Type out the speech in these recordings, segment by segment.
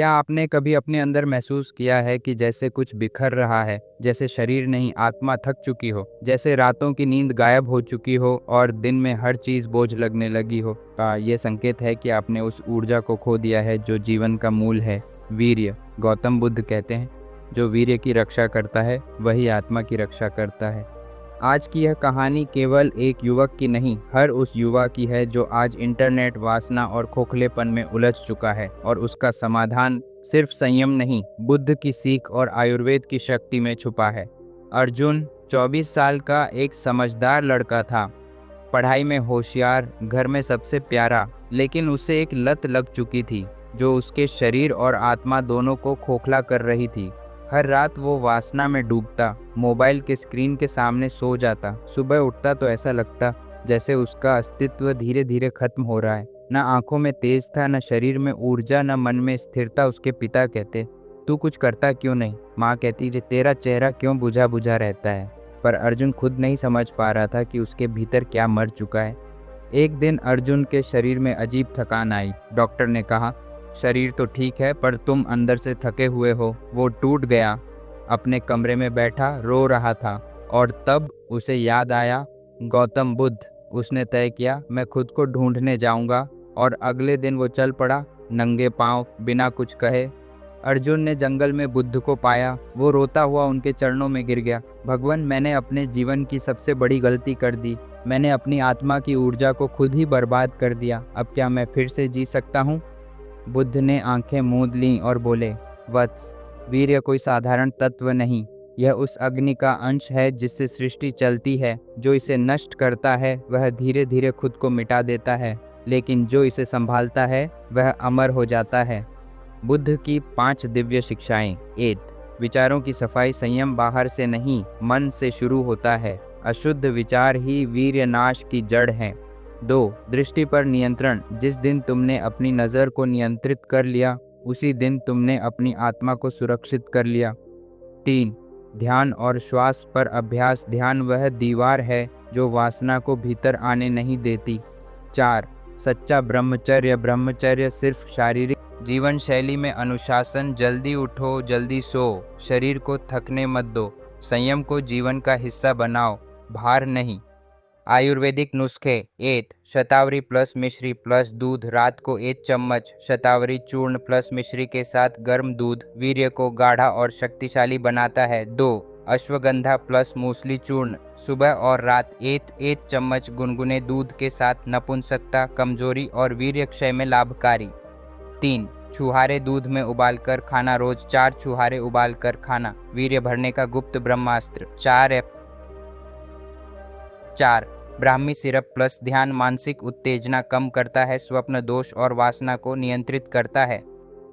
क्या आपने कभी अपने अंदर महसूस किया है कि जैसे कुछ बिखर रहा है, जैसे शरीर नहीं आत्मा थक चुकी हो, जैसे रातों की नींद गायब हो चुकी हो और दिन में हर चीज बोझ लगने लगी हो? ये संकेत है कि आपने उस ऊर्जा को खो दिया है जो जीवन का मूल है, वीर्य। गौतम बुद्ध कहते हैं, जो वीर्य की रक्षा करता है वही आत्मा की रक्षा करता है। आज की यह कहानी केवल एक युवक की नहीं, हर उस युवा की है जो आज इंटरनेट, वासना और खोखलेपन में उलझ चुका है, और उसका समाधान सिर्फ संयम नहीं, बुद्ध की सीख और आयुर्वेद की शक्ति में छुपा है। अर्जुन 24 साल का एक समझदार लड़का था, पढ़ाई में होशियार, घर में सबसे प्यारा, लेकिन उसे एक लत लग चुकी थी जो उसके शरीर और आत्मा दोनों को खोखला कर रही थी। हर रात वो वासना में डूबता, मोबाइल के स्क्रीन के सामने सो जाता। सुबह उठता तो ऐसा लगता जैसे उसका अस्तित्व धीरे धीरे खत्म हो रहा है। न आंखों में तेज था, न शरीर में ऊर्जा, न मन में स्थिरता। उसके पिता कहते, तू कुछ करता क्यों नहीं? माँ कहती, तेरा चेहरा क्यों बुझा बुझा रहता है? पर अर्जुन खुद नहीं समझ पा रहा था कि उसके भीतर क्या मर चुका है। एक दिन अर्जुन के शरीर में अजीब थकान आई। डॉक्टर ने कहा, शरीर तो ठीक है पर तुम अंदर से थके हुए हो। वो टूट गया, अपने कमरे में बैठा रो रहा था, और तब उसे याद आया गौतम बुद्ध। उसने तय किया, मैं खुद को ढूंढने जाऊंगा, और अगले दिन वो चल पड़ा, नंगे पांव, बिना कुछ कहे। अर्जुन ने जंगल में बुद्ध को पाया। वो रोता हुआ उनके चरणों में गिर गया। भगवान, मैंने अपने जीवन की सबसे बड़ी गलती कर दी। मैंने अपनी आत्मा की ऊर्जा को खुद ही बर्बाद कर दिया। अब क्या मैं फिर से जी सकता हूँ? बुद्ध ने आंखें मूंद लीं और बोले, वत्स, वीर्य कोई साधारण तत्व नहीं, यह उस अग्नि का अंश है जिससे सृष्टि चलती है। जो इसे नष्ट करता है वह धीरे धीरे खुद को मिटा देता है, लेकिन जो इसे संभालता है वह अमर हो जाता है। बुद्ध की 5 दिव्य शिक्षाएं। 1. विचारों की सफाई। संयम बाहर से नहीं, मन से शुरू होता है। अशुद्ध विचार ही वीर्य नाश की जड़ हैं। 2. दृष्टि पर नियंत्रण। जिस दिन तुमने अपनी नज़र को नियंत्रित कर लिया, उसी दिन तुमने अपनी आत्मा को सुरक्षित कर लिया। 3. ध्यान और श्वास पर अभ्यास। ध्यान वह दीवार है जो वासना को भीतर आने नहीं देती। 4. सच्चा ब्रह्मचर्य। ब्रह्मचर्य सिर्फ शारीरिक जीवन शैली में अनुशासन। जल्दी उठो, जल्दी सो, शरीर को थकने मत दो। संयम को जीवन का हिस्सा बनाओ, भार नहीं। आयुर्वेदिक नुस्खे। 8. शतावरी प्लस मिश्री प्लस दूध। रात को 1 चम्मच शतावरी चूर्ण प्लस मिश्री के साथ गर्म दूध वीर्य को गाढ़ा और शक्तिशाली बनाता है। 2. अश्वगंधा प्लस मूसली चूर्ण। सुबह और रात 1 चम्मच गुनगुने दूध के साथ नपुंसकता, कमजोरी और वीर्य क्षय में लाभकारी। 3. छुहारे दूध में उबालकर खाना। रोज 4 छुहारे उबालकर खाना, वीर्य भरने का गुप्त ब्रह्मास्त्र। 4. ब्राह्मी सिरप प्लस ध्यान। मानसिक उत्तेजना कम करता है, स्वप्न दोष और वासना को नियंत्रित करता है।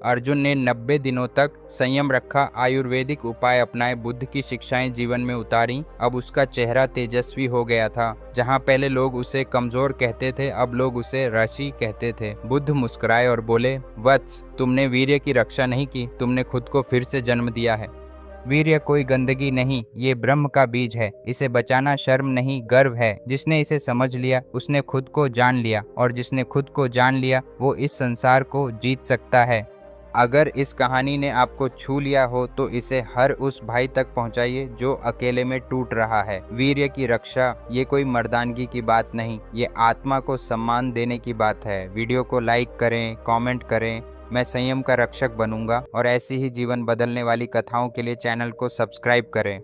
अर्जुन ने 90 दिनों तक संयम रखा, आयुर्वेदिक उपाय अपनाए, बुद्ध की शिक्षाएं जीवन में उतारी। अब उसका चेहरा तेजस्वी हो गया था। जहां पहले लोग उसे कमजोर कहते थे, अब लोग उसे ऋषि कहते थे। बुद्ध मुस्कुराए और बोले, वत्स, तुमने वीर्य की रक्षा नहीं की, तुमने खुद को फिर से जन्म दिया है। वीर्य कोई गंदगी नहीं, ये ब्रह्म का बीज है। इसे बचाना शर्म नहीं, गर्व है। जिसने इसे समझ लिया उसने खुद को जान लिया, और जिसने खुद को जान लिया वो इस संसार को जीत सकता है। अगर इस कहानी ने आपको छू लिया हो तो इसे हर उस भाई तक पहुंचाइए जो अकेले में टूट रहा है। वीर्य की रक्षा ये कोई मर्दानगी की बात नहीं, ये आत्मा को सम्मान देने की बात है। वीडियो को लाइक करें, कमेंट करें। मैं संयम का रक्षक बनूंगा, और ऐसी ही जीवन बदलने वाली कथाओं के लिए चैनल को सब्सक्राइब करें।